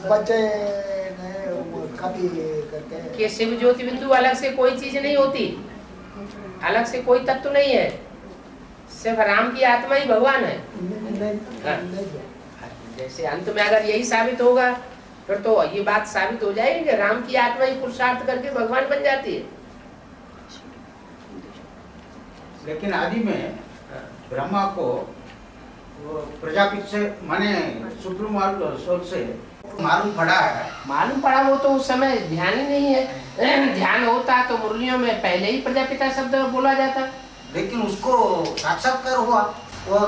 बच्चे ने कभी करके कि शिव ज्योति बिंदु अलग से कोई चीज नहीं होती, अलग से कोई तत्व नहीं है, सिर्फ राम की आत्मा ही भगवान है। जैसे अंत में अगर यही साबित होगा फिर तो ये बात साबित हो जाएगी कि राम की आत्मा ही पुरुषार्थ करके भगवान बन जाती है। लेकिन आदि में ब्रह्मा को प्रजापिता से माने सुप्रीम सोल से मालूम पड़ा है। मालूम पड़ा वो तो उस समय ध्यान ही नहीं है। ध्यान होता तो मुरलियों में पहले ही प्रजापिता शब्द बोला जाता। लेकिन उसको साक्षात्कार हुआ, वो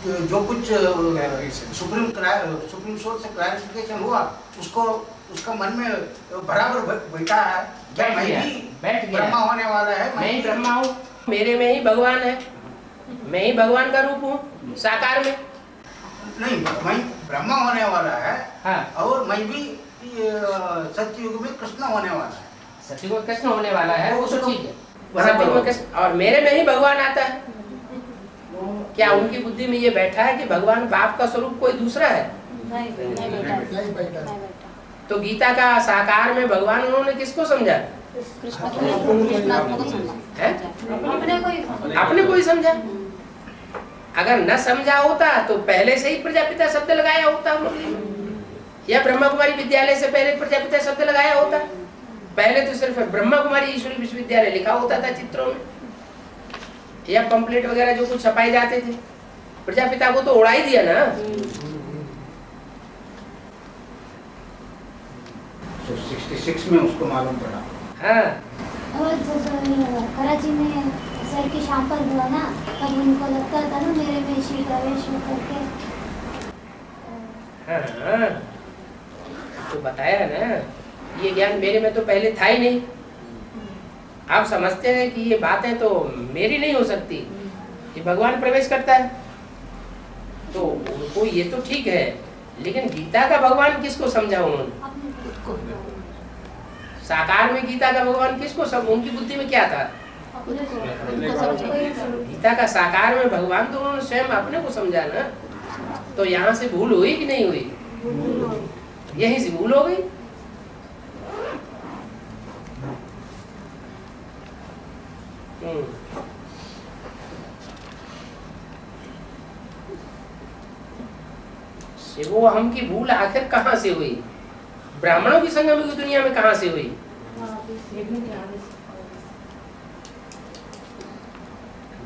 जो कुछ सुप्रीम सोल से क्लैरिफिकेशन हुआ उसको उसका मन में बराबर बैठा है। बैठ गया। ब्रह्मा होने वाला है, मैं ही ब्रह्मा हूँ, मेरे में ही भगवान है, मैं ही भगवान का रूप हूँ साकार में। नहीं, मैं ब्रह्मा होने वाला है। हाँ। और मैं भी सत्ययुग में कृष्ण होने वाला है। सत्ययुग में कृष्ण होने वाला है, वो तो ठीक है। बराबर सत्ययुग में कृष्ण और मेरे में ही भगवान आता है। क्या उनकी बुद्धि में ये बैठा है कि भगवान बाप का स्वरूप कोई दूसरा है? नहीं बैठा। तो गीता का साकार में भगवान उन्होंने किसको समझा? अपने को ही समझा। अगर न समझा होता तो पहले से ही प्रजापिता शब्द लगाया होता, या ब्रह्मा कुमारी विद्यालय से पहले प्रजापिता शब्द लगाया होता। पहले तो सिर्फ ब्रह्मा कुमारी ईश्वरी विश्वविद्यालय लिखा होता था चित्रों में, या पंपलेट वगैरह जो कुछ छपाए जाते थे। प्रजापिता को तो उड़ा ही दिया ना। 66 में उसको मालूम पड़ा। हाँ। और जब कराची में सर की शांपल हुआ ना, तब उनको लगता था ना मेरे में श्री प्रवेश करके। हाँ, तो बताया ना, ये ज्ञान मेरे में तो पहले था ही नहीं। आप समझते हैं कि ये बातें तो मेरी नहीं हो सकती, ये भगवान प्रवेश करता है। तो उनको ये तो ठीक है, लेकिन गीता का भगवान किसको समझा उन्होंने? साकार में गीता का भगवान किसको उनकी बुद्धि में क्या था? गीता का साकार में भगवान तो उन्होंने स्वयं अपने को समझा ना। तो यहाँ से भूल हुई कि नहीं हुई? यहीं से भूल हो गई। शिवो हम की भूल आखिर कहाँ से हुई? ब्राह्मणों की संगम की दुनिया में कहाँ से हुई?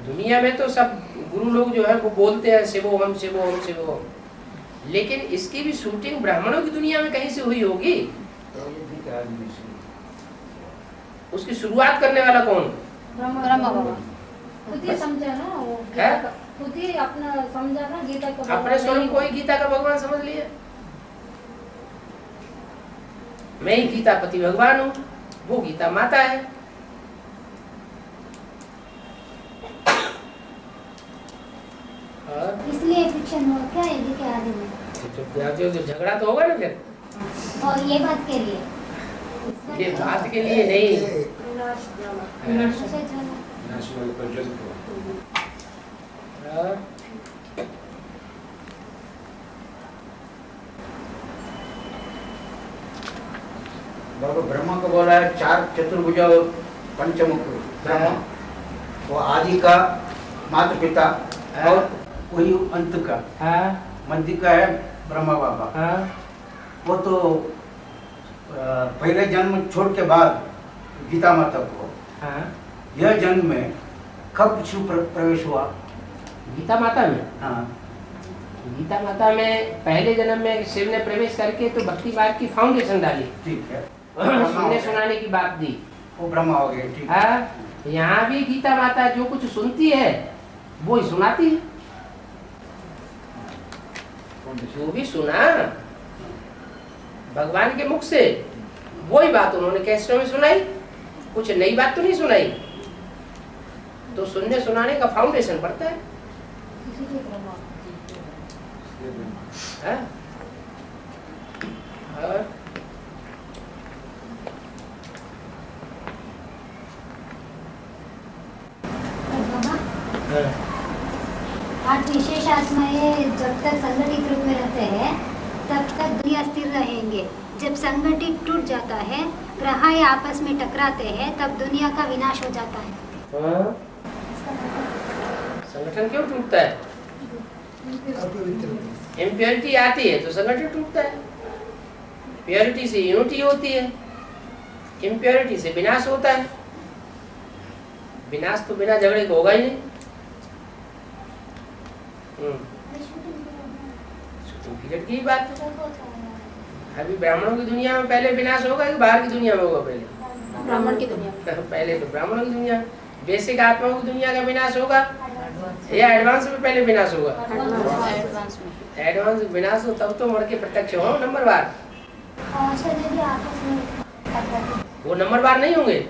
दुनिया में तो सब गुरु लोग जो है वो बोलते हैं शिवोहम शिवोहम शिवोहम, लेकिन इसकी भी शूटिंग ब्राह्मणों की दुनिया में कहीं से हुई होगी। उसकी शुरुआत करने वाला कौन? ब्रह्मा बाबा खुद ही समझा ना, वो खुद ही अपना समझा ना गीता का। अपने स्वरूप को ही गीता का भगवान समझ लिया। मैं ही गीता पति भगवान हूँ, वो गीता माता है। इसलिए फिक्शन हुआ क्या ये के आदि में? जो झगड़ा तो होगा ना फिर। और ये बात के लिए, ये बात के लिए नहीं। बाबा ब्रह्मा को बोला है 4 चतुर्भुज पंचमुख ब्रह्मा, वो आदि का माता पिता और वही अंत का मध्य का है ब्रह्मा बाबा। वो तो पहले जन्म छोड़ के बाद गीता माता को यह जन्म में कब शिव प्रवेश हुआ? गीता माता में? हाँ, गीता माता में पहले जन्म में शिव ने प्रवेश करके तो भक्ति मार्ग की फाउंडेशन डाली। ठीक है, सुनने सुनाने की बात दी, वो ब्रह्मा हो गए। ठीक है। यहाँ भी गीता माता जो कुछ सुनती है वो ही सुनाती है। जो भी सुना भगवान के मुख से वही बात उन्होंने कैसे में सुनाई, कुछ नई बात तो नहीं सुनाई। तो सुनने सुनाने का फाउंडेशन पड़ता है। और आज विशेष आत्माएं जब तक संगठित रूप में रहते हैं तब तक दुनिया स्थिर रहेंगे। जब संगठन टूट जाता है, ग्रह आपस में टकराते हैं, तब दुनिया का विनाश हो जाता है। हाँ? संगठन क्यों टूटता है? अपवित्र इम्प्योरिटी आती है तो संगठन टूटता है। प्योरिटी से यूनिटी होती है, इम्प्योरिटी से विनाश होता है। विनाश तो बिना झगड़े को होगा ही नहीं। पीरियड की बात है। अभी ब्राह्मणों की दुनिया में पहले विनाश होगा कि बाहर की दुनिया में होगा? पहले ब्राह्मण की दुनिया में। पहले तो ब्राह्मणों की दुनिया, बेसिक आत्माओं की दुनिया का विनाश होगा या एडवांस में पहले विनाश होगा? एडवांस में। एडवांस विनाश हो तब तो मर के प्रत्यक्ष हो नंबरवार। वो नंबरवार नहीं होंगे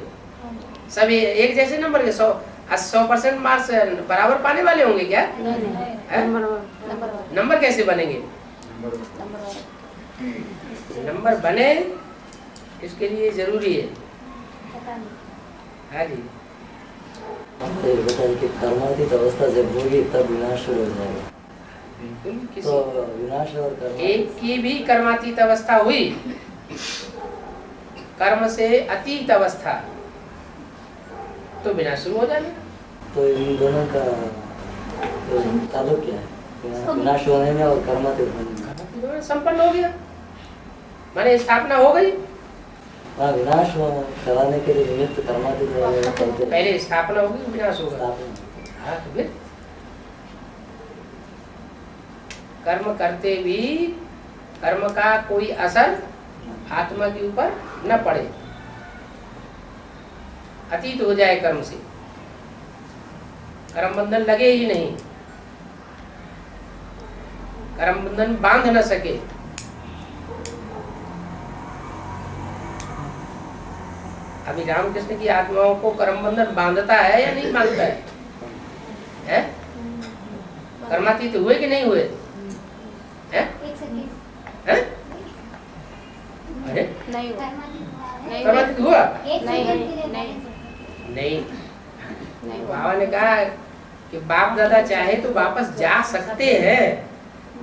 सब एक जैसे नंबर के 100% मार्क्स बराबर पाने वाले होंगे क्या? नंबर कैसे बनेंगे? नंबर बने इसके लिए जरूरी है। हाँ जी, ये बताइए कि कर्मातीत अवस्था जब होगी तब विनाश हो जाएगा। बिल्कुल। तो विनाश और कर्म एक की भी कर्मातीत अवस्था हुई, कर्म से अतीत अवस्था, तो विनाश शुरू हो जाएगा। तो इन दोनों का ताल्लुक क्या है? विनाश होने में और कर्मातीत होने में संपन्न हो गया, माने स्थापना हो गई। हाँ, विनाश कराने के लिए निमित्त कर्मातीत वाले करते हैं। पहले स्थापना होगी, विनाश होगा। स्थापना। हाँ, तो फिर कर्म करते भी कर्म का कोई असर आत्मा के ऊपर न पड़े, अतीत हो जाए कर्म से, कर्म बंधन लगे ही नहीं, कर्म बंधन बांध न सके। अभी रामकृष्ण की आत्माओं को कर्म बंधन बांधता है या नहीं बांधता है? हैं? कर्मातीत हुए कि नहीं हुए? हैं? हैं? अरे नहीं हुआ। कर्मातीत हुआ? नहीं। नहीं। बाबा ने कहा कि बाप दादा चाहे तो वापस जा सकते हैं,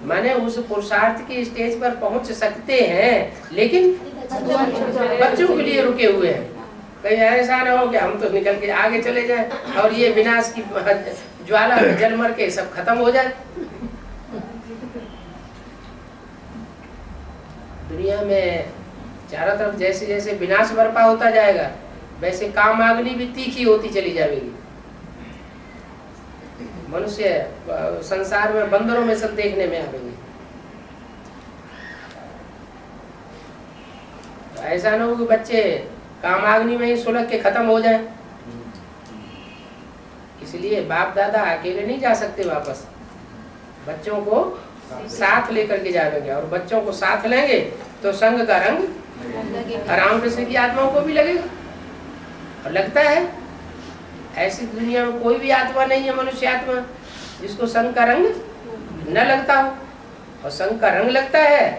माने उस पुरुषार्थ के स्टेज पर पहुंच सकते हैं, लेकिन बच्चों के लिए रुके हुए हैं। कहीं ऐसा ना हो कि हम तो निकल के आगे चले जाएं और ये विनाश की ज्वाला में जल मर के सब खत्म हो जाए। दुनिया में चारों तरफ जैसे जैसे विनाश बर्पा होता जाएगा, वैसे कामाग्नि भी तीखी होती चली जाएगी। मनुष्य संसार में बंदरों में सब देखने में आएंगे। तो ऐसा ना हो कि बच्चे कामाग्नि में ही सुलग के खत्म हो जाए। इसलिए बाप दादा अकेले नहीं जा सकते वापस, बच्चों को साथ लेकर के जाएंगे, और बच्चों को साथ लेंगे तो संग का रंग रामकृष्ण की आत्माओं को भी लगेगा। और लगता है ऐसी दुनिया में कोई भी आत्मा नहीं है, मनुष्य आत्मा, जिसको संग का रंग न लगता हो। और संग का रंग लगता है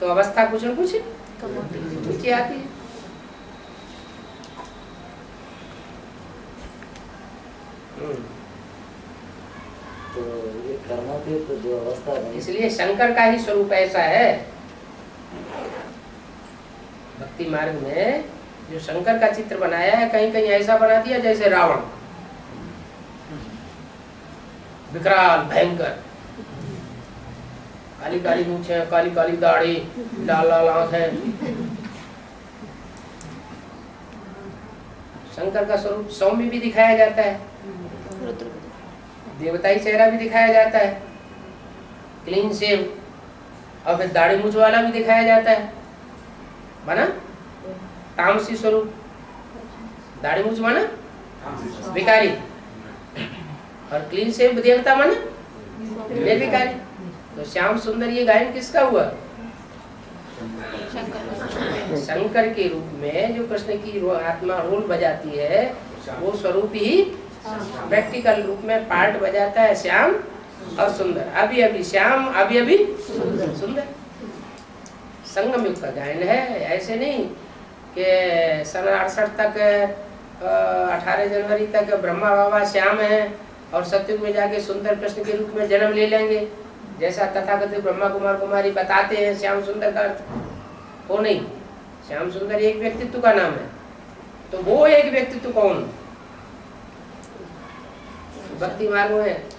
तो अवस्था कुछ न कुछ नीचे आती है। तो ये कर्मातीत तो जो अवस्था है, इसलिए शंकर का ही स्वरूप ऐसा है। भक्ति मार्ग में जो शंकर का चित्र बनाया है, कहीं कहीं ऐसा बना दिया जैसे रावण, विकराल भयंकर, काली काली मूंछें, काली काली दाढ़ी, लाल लाल आंखें। शंकर का स्वरूप सौम्य भी दिखाया जाता है, देवताई चेहरा भी दिखाया जाता है, क्लीन शेव, और फिर दाढ़ी मूंछ वाला भी दिखाया जाता है। माना तामसी स्वरूप, दाढ़ी मूंछ माना भिखारी, और क्लीन शेव देवता माना निर्विकारी। तो श्याम सुंदर ये गायन किसका हुआ? शंकर के रूप में जो कृष्ण की आत्मा रोल बजाती है, वो स्वरूप ही प्रैक्टिकल रूप में पार्ट बजाता है श्याम और सुंदर। अभी अभी श्याम, अभी अभी सुंदर। संगम युग का गायन है, ऐसे नहीं कि सन 68 तक 18 जनवरी तक ब्रह्मा बाबा श्याम है और सतयुग में जाके सुंदर कृष्ण के रूप में जन्म ले लेंगे। जैसा तथाकथित ब्रह्मा कुमार कुमारी बताते हैं श्याम सुंदर का अर्थ वो नहीं। श्याम सुंदर एक व्यक्तित्व का नाम है, तो वो एक व्यक्तित्व कौन? भक्ति मार्ग में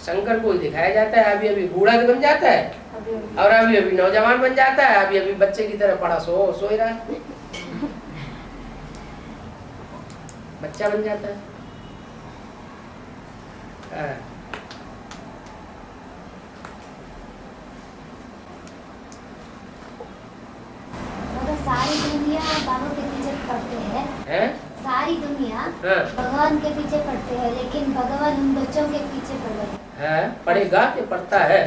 शंकर को दिखाया जाता है, अभी अभी बूढ़ा बन जाता है और अभी अभी नौजवान बन जाता है, अभी अभी बच्चे की तरह पड़ा सो ही रहा है, बच्चा बन जाता है। सारी दुनिया बाबा के पीछे पड़ते हैं, सारी दुनिया भगवान के पीछे पड़ते हैं, लेकिन भगवान उन बच्चों के पीछे पड़ गए हैं। पड़ेगा कि पड़ता है?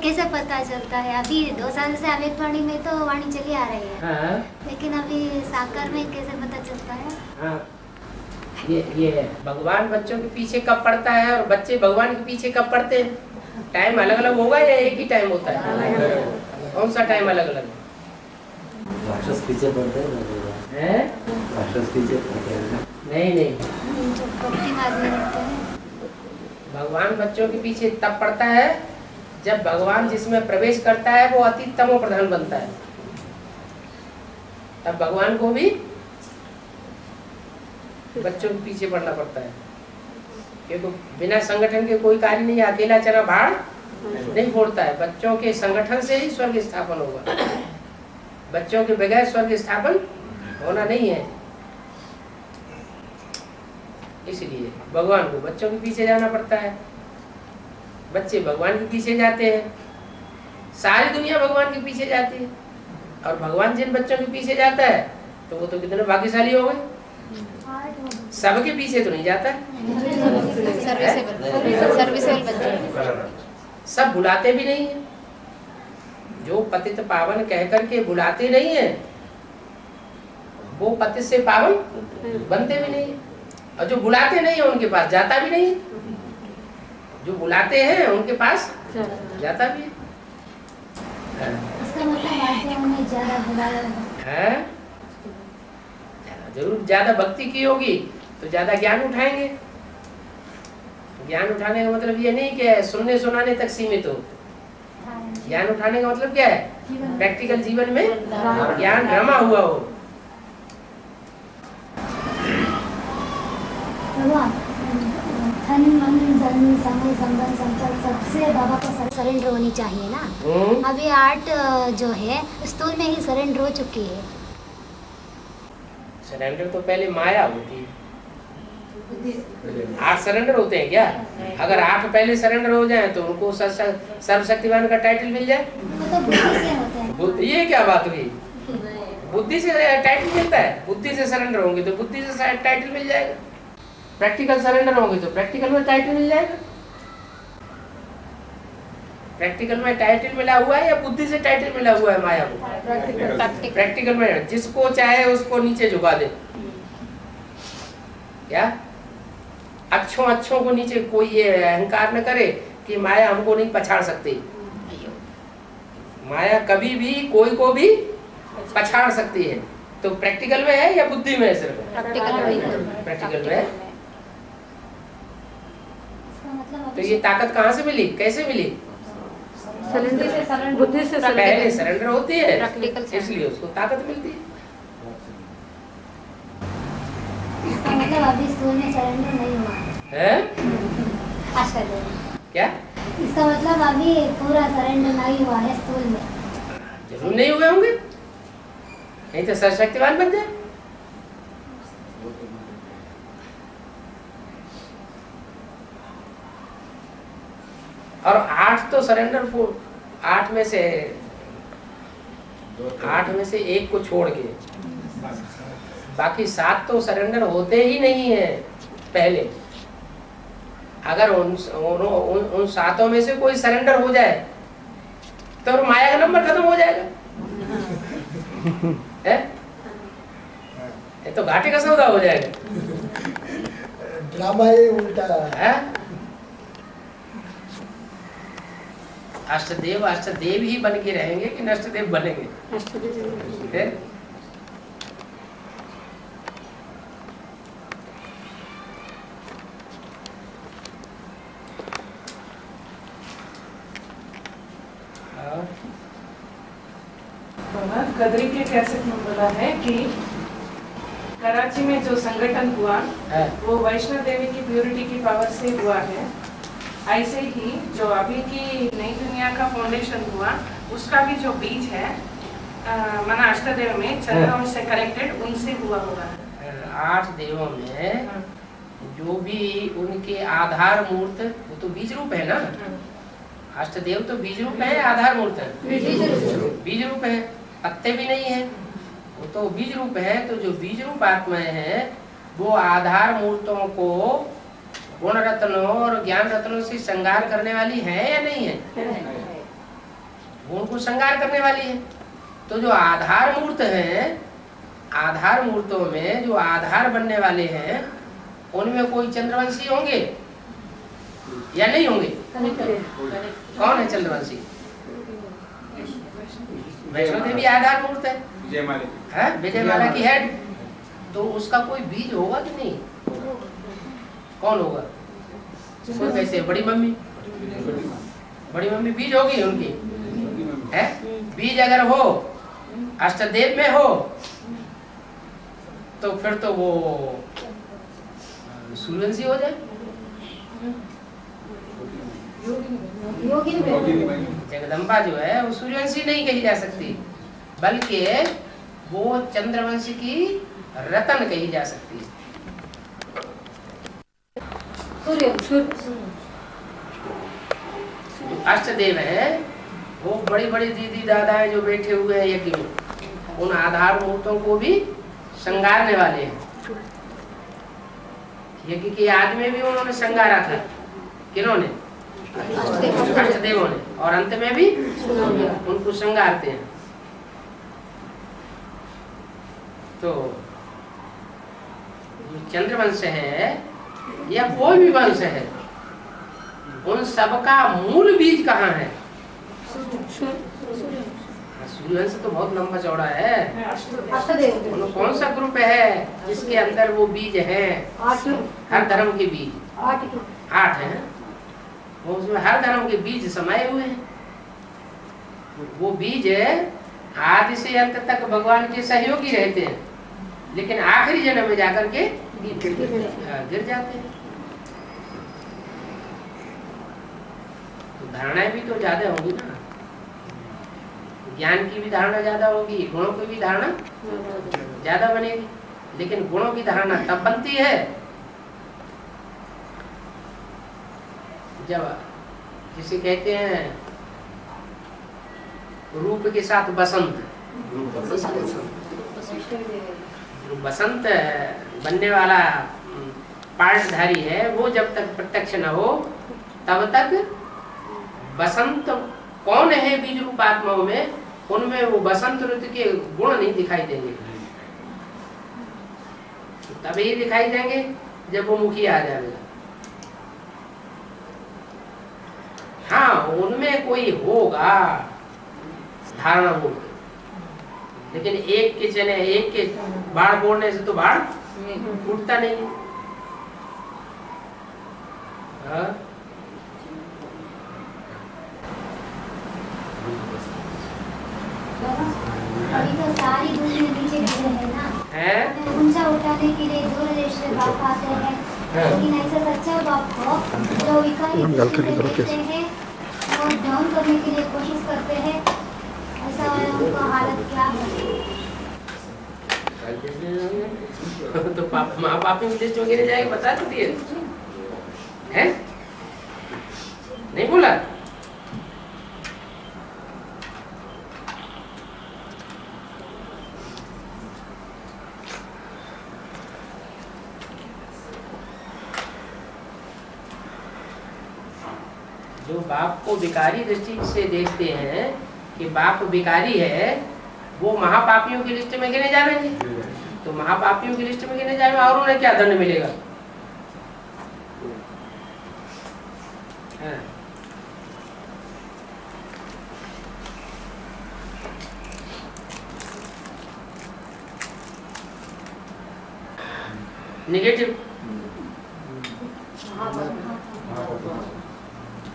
कैसे पता चलता है? अभी 2 साल से आवेगवाणी में तो वाणी चली आ रही है, लेकिन अभी साकार में कैसे पता चलता है? ये भगवान बच्चों के पीछे कब पड़ता है और बच्चे भगवान के पीछे कब पड़ते हैं? टाइम अलग अलग होगा या एक ही टाइम होता है? कौन सा टाइम अलग अलग? राक्षस पीछे पड़ते हैं, राक्षस पीछे पड़ते हैं। नहीं, भगवान बच्चों के पीछे तब पड़ता है जब भगवान जिसमें प्रवेश करता है वो अति तमो प्रधान बनता है, तब भगवान को भी बच्चों के पीछे पड़ना पड़ता है, क्योंकि बिना संगठन के कोई कार्य नहीं, अकेला चना भाड़ नहीं फोड़ता है। बच्चों के संगठन से ही स्वर्ग स्थापन होगा, बच्चों के बगैर स्वर्ग स्थापन होना नहीं है। इसलिए भगवान को बच्चों के पीछे जाना पड़ता है, बच्चे भगवान के पीछे जाते हैं, सारी दुनिया भगवान के पीछे जाती है। और भगवान जिन बच्चों के पीछे जाता है तो वो तो कितने भाग्यशाली हो गए, सबके पीछे तो नहीं जाता है। सब बुलाते भी नहीं है, जो पतित पावन कह करके बुलाते नहीं है वो पतित से पावन बनते भी नहीं है, और जो बुलाते नहीं है उनके पास जाता भी नहीं है, जो बुलाते हैं उनके पास जाता भी है। इसका मतलब ज्यादा बुलाया है, जरूर ज्यादा भक्ति की होगी तो ज्यादा ज्ञान उठाएंगे। ज्ञान उठाने का मतलब ये नहीं कि सुनने सुनाने तक सीमित हो, ज्ञान उठाने का मतलब क्या है? प्रैक्टिकल जीवन में ज्ञान रमा हुआ हो। धन मन धन समय संबंध संकल्प सबसे बाबा को सरेंडर होनी चाहिए ना। अभी आर्ट जो है स्थूल में ही सरेंडर हो चुकी है। सरेंडर तो पहले माया होती है, 8 सरेंडर होते हैं क्या? अगर 8 पहले सरेंडर हो जाए तो उनको सर्वशक्तिवान का टाइटल मिल जाए। तो बुद्धि से होते हैं। बुद्धि, ये क्या बात हुई? बुद्धि से टाइटल मिलता है, बुद्धि से सरेंडर होंगे तो बुद्धि से टाइटल मिल जाएगा, प्रैक्टिकल सरेंडर होंगे तो प्रैक्टिकल में टाइटल मिल जाएगा। प्रैक्टिकल में टाइटल मिला हुआ है या बुद्धि से टाइटल मिला हुआ है माया को? प्रैक्टिकल में जिसको चाहे उसको नीचे झुका दे। क्या अच्छों को नीचे, कोई ये अहंकार न करे कि माया हमको नहीं पछाड़ सकती। माया कभी भी कोई को भी पछाड़ सकती है। तो प्रैक्टिकल में है या बुद्धि में है? सिर्फ प्रैक्टिकल में है। तो ये ताकत कहाँ से मिली, कैसे मिली? बुद्धि से पहले सरेंडर होती है इसलिए उसको ताकत मिलती है। इसका मतलब अभी स्थूल में सरेंडर नहीं हुआ है? क्या? इसका मतलब अभी पूरा सरेंडर नहीं हुआ है स्थूल में। जरूर नहीं हुए होंगे, नहीं तो सर्वशक्तिवान बन जाए। और 8 तो सरेंडर, 8 में से 1 को छोड़ के बाकी 7 तो सरेंडर होते ही नहीं है पहले। अगर उन 7 में से कोई सरेंडर हो जाए तो माया का नंबर खत्म हो जाएगा। है? ये तो घाटे का सौदा हो जाएगा। ड्रामा ही उल्टा है? अष्टदेव ही बन के रहेंगे कि नष्टदेव बनेंगे? है? कदरी के कैसेट में बोला है कि कराची में जो संगठन हुआ वो वैष्णो देवी की प्योरिटी की पावर से हुआ है। ऐसे ही जो अभी की नई दुनिया का फाउंडेशन हुआ उसका भी जो बीज है मना अष्टदेव में चंद्रवंश से कनेक्टेड उनसे हुआ होगा। 8 देवों में जो भी उनके आधार मूर्त वो तो बीज रूप है ना। अष्टदेव तो बीज रूप है, आधार मूर्त है बीज रूप है, पत्ते भी नहीं है, वो तो बीज रूप है। तो जो बीज रूप आत्माएं हैं वो आधार मूर्तों को गुण रत्नों और ज्ञान रत्नों से श्रृंगार करने वाली है या नहीं है? वो उनको श्रृंगार करने वाली है। तो जो आधार मूर्त हैं, आधार मूर्तों में जो आधार बनने वाले हैं उनमें कोई चंद्रवंशी होंगे या नहीं होंगे? कौन है चंद्रवंशी? वैष्णो देवी आधार मूर्त है, विजयमाला की हेड। तो उसका कोई बीज होगा कि नहीं? कौन होगा? कोई कैसे? बड़ी मम्मी बीज होगी उनकी है। बीज अगर हो अष्टदेव में हो तो फिर तो वो सूर्यवंशी हो जाए। जगदम्बा जो है वो सूर्यवंशी नहीं कही जा सकती, बल्कि वो चंद्रवंशी की रतन कही जा सकती है। अष्टदेव है वो बड़ी बड़ी दीदी दादाएं जो बैठे हुए हैं यज्ञ में, उन आधार मूर्तों को भी श्रृंगारने वाले हैं। यज्ञ की याद में भी उन्होंने श्रृंगारा था। किन्होंने? अष्टदेवों ने। और अंत में भी उनको श्रृंगारते हैं। तो चंद्रवंश है या कोई भी वंश है, उन सबका मूल बीज कहाँ है? सूर्यवंश तो बहुत लंबा चौड़ा है। कौन सा ग्रुप है जिसके अंदर वो बीज है? हर धर्म के बीज 8 हैं। वो उसमें हर धर्म के बीज समाये हुए हैं। वो बीज आदि से अंत तक भगवान के सहयोगी रहते हैं, लेकिन आखिरी जन्म में जाकर के गिर जाते हैं। तो धारणाएं भी तो ज्यादा होगी ना, ज्ञान की भी धारणा ज्यादा होगी, गुणों की भी धारणा ज्यादा बनेगी। लेकिन गुणों की धारणा तब बनती है जब जिसे कहते हैं रूप के साथ बसंत। बसंत बनने वाला पार्टधारी है वो जब तक प्रत्यक्ष न हो तब तक बसंत कौन है बीज रूप आत्माओं में, उनमें वो बसंत ऋतु के गुण नहीं दिखाई देंगे। तब ये दिखाई देंगे जब वो मुखी आ जाएगा। हाँ, उनमें कोई होगा धारणा होगी, लेकिन एक के चने एक के बाढ़ बोलने से तो बाढ़ टूटता नहीं। अभी तो सारी दुनिया नीचे गिरे है ना, ऊंचा उठाने के लिए दूर देश से बाप आते हैं, लेकिन ऐसा सच्चा बाप को जो विकारी देखते हैं और डाउन करने के लिए कोशिश करते हैं, ऐसा उनका हालत क्या है? तो माँ बाप में विदेश वगैरह जाएगा बता तो दिए है? नहीं बोला? जो बाप को विकारी दृष्टि से देखते हैं कि बाप विकारी है, वो महापापियों की लिस्ट में गिने जाएंगे। तो महापापियों की लिस्ट में गिने जाएंगे और उन्हें क्या दंड मिलेगा? नेगेटिव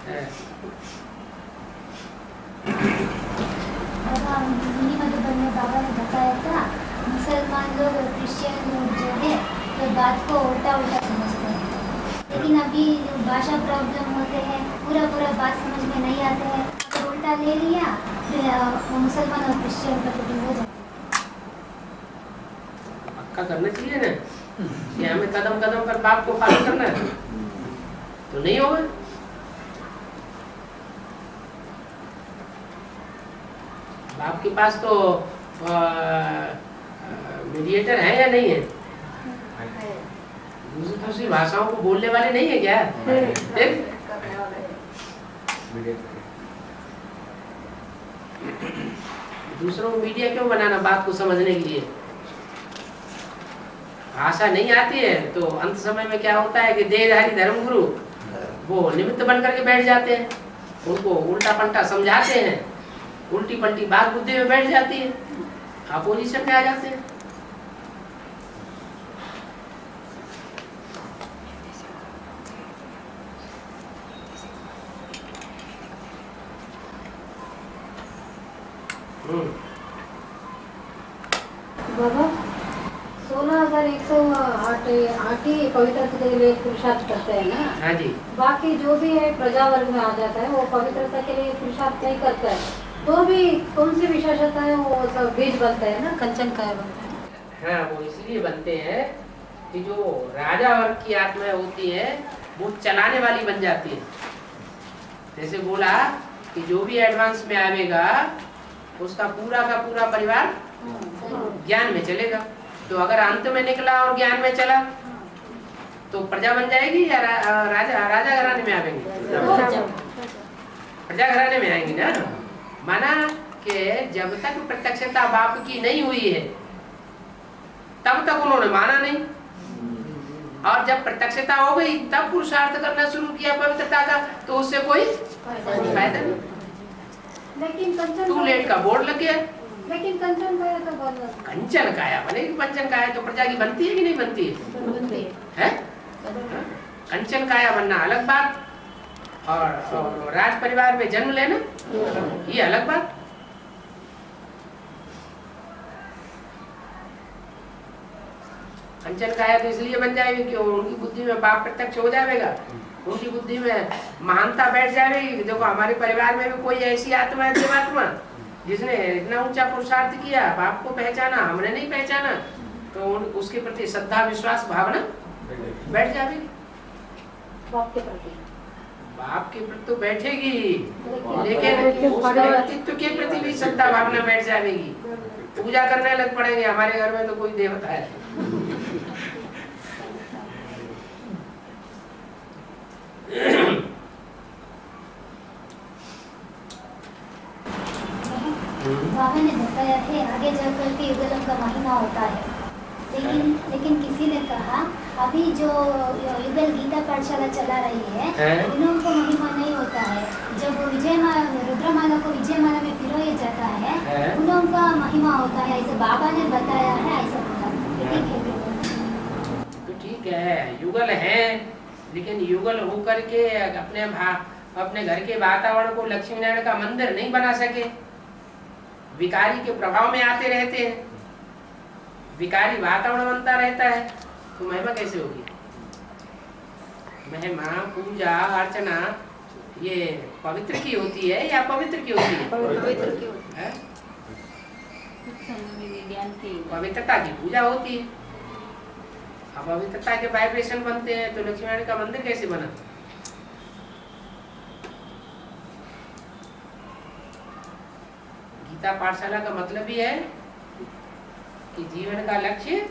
है। लोग क्रिश्चियन लोग जो है तो बात को उल्टा उल्टा समझते हैं, लेकिन अभी जो भाषा प्रॉब्लम होते हैं पूरा पूरा बात समझ में नहीं आते हैं, तो उल्टा ले लिया फिर मुसलमान और क्रिश्चियन का कुछ हो जाता है। पक्का करना चाहिए ना कि हमें कदम कदम पर बाप को फॉलो करना है, तो नहीं होगा। बाप के पास तो मीडिएटर है या नहीं है? दूसरी दूसरी भाषाओं को बोलने वाले नहीं है क्या? दूसरों को मीडिया क्यों बनाना बात को समझने के लिए? भाषा नहीं आती है तो अंत समय में क्या होता है कि देहधारी धर्मगुरु वो निमित्त बन करके बैठ जाते हैं, उनको उल्टा पलटा समझाते हैं, उल्टी पलटी बात बुद्धि में बैठ जाती है, अपोजिशन में आ जाते हैं। बाबा 16,108 ही पवित्रता के लिए पुरुषार्थ करते हैं ना? हाँ जी। बाकी जो भी है प्रजा वर्ग में आ जाता है वो पवित्रता के लिए पुरुषार्थ नहीं करता है, तो भी कौन सी विशेषता है? वो सब बीज बनते हैं ना, कंचन काय बनते हैं। हाँ, वो इसलिए बनते हैं कि जो राजा वर्ग की आत्मा होती है वो चलाने वाली बन जाती है। जैसे बोला कि जो भी एडवांस में आवेगा उसका पूरा का पूरा परिवार ज्ञान में चलेगा, तो अगर अंत में निकला और ज्ञान में चला तो प्रजा बन जाएगी या राजा घराने में आवेंगे? प्रजा घराने में आएंगी ना। माना कि जब तक प्रत्यक्षता बाप की नहीं हुई है तब तक उन्होंने माना नहीं, और जब प्रत्यक्षता हो गई तब पुरुषार्थ करना शुरू किया पवित्रता का, तो उससे कोई फायदा नहीं। लेकिन टू लेट का बोर्ड लग गया। लेकिन कंचन काया तो बोल कंचन काया बनेगी, पंचन काया तो प्रजा की बनती है कि नहीं बनती है? कंचन काया बनना अलग बात, और राज परिवार में जन्म लेना ये अलग बात। कंचन काया तो इसलिए बन जाएगी कि उनकी बुद्धि में बाप प्रत्यक्ष हो जाएगा, उनकी बुद्धि में महानता बैठ जाएगी। देखो हमारे परिवार में भी कोई ऐसी आत्मा है, देवात्मा, जिसने इतना ऊंचा पुरुषार्थ किया, बाप को पहचाना, हमने नहीं पहचाना, तो उसके प्रति श्रद्धा विश्वास भावना बैठ जाएगी। बाप के प्रति तो बैठेगी, लेकिन उस व्यक्तित्व के प्रति भी श्रद्धा भावना बैठ जाएगी। पूजा करने लग पड़ेंगे। हमारे घर में तो कोई देवता है। बाबा ने बताया है आगे जाकर के युगलम का महिमा होता है, लेकिन किसी ने कहा अभी जो युगल गीता पाठशाला चला रही है उन को महिमा नहीं होता है। जब विजयमाला रुद्रमाला को विजयमाला में पिरोया जाता है उन का महिमा होता है, ऐसे बाबा ने बताया है, ऐसा तो ठीक है। युगल है, लेकिन युगल होकर के अपने घर के वातावरण को लक्ष्मी नारायण का मंदिर नहीं बना सके, विकारी के प्रभाव में आते रहते हैं, विकारी वातावरण बनता रहता है, तो महिमा कैसे होगी? महिमा पूजा अर्चना ये पवित्र की होती है या पवित्र की होती है? पवित्र की होती है? पवित्रता की पूजा होती है। अब पवित्रता के वाइब्रेशन बनते हैं, तो लक्ष्मी नारायण का मंदिर कैसे बना? गीता पाठशाला का मतलब ही है कि जीवन का लक्ष्य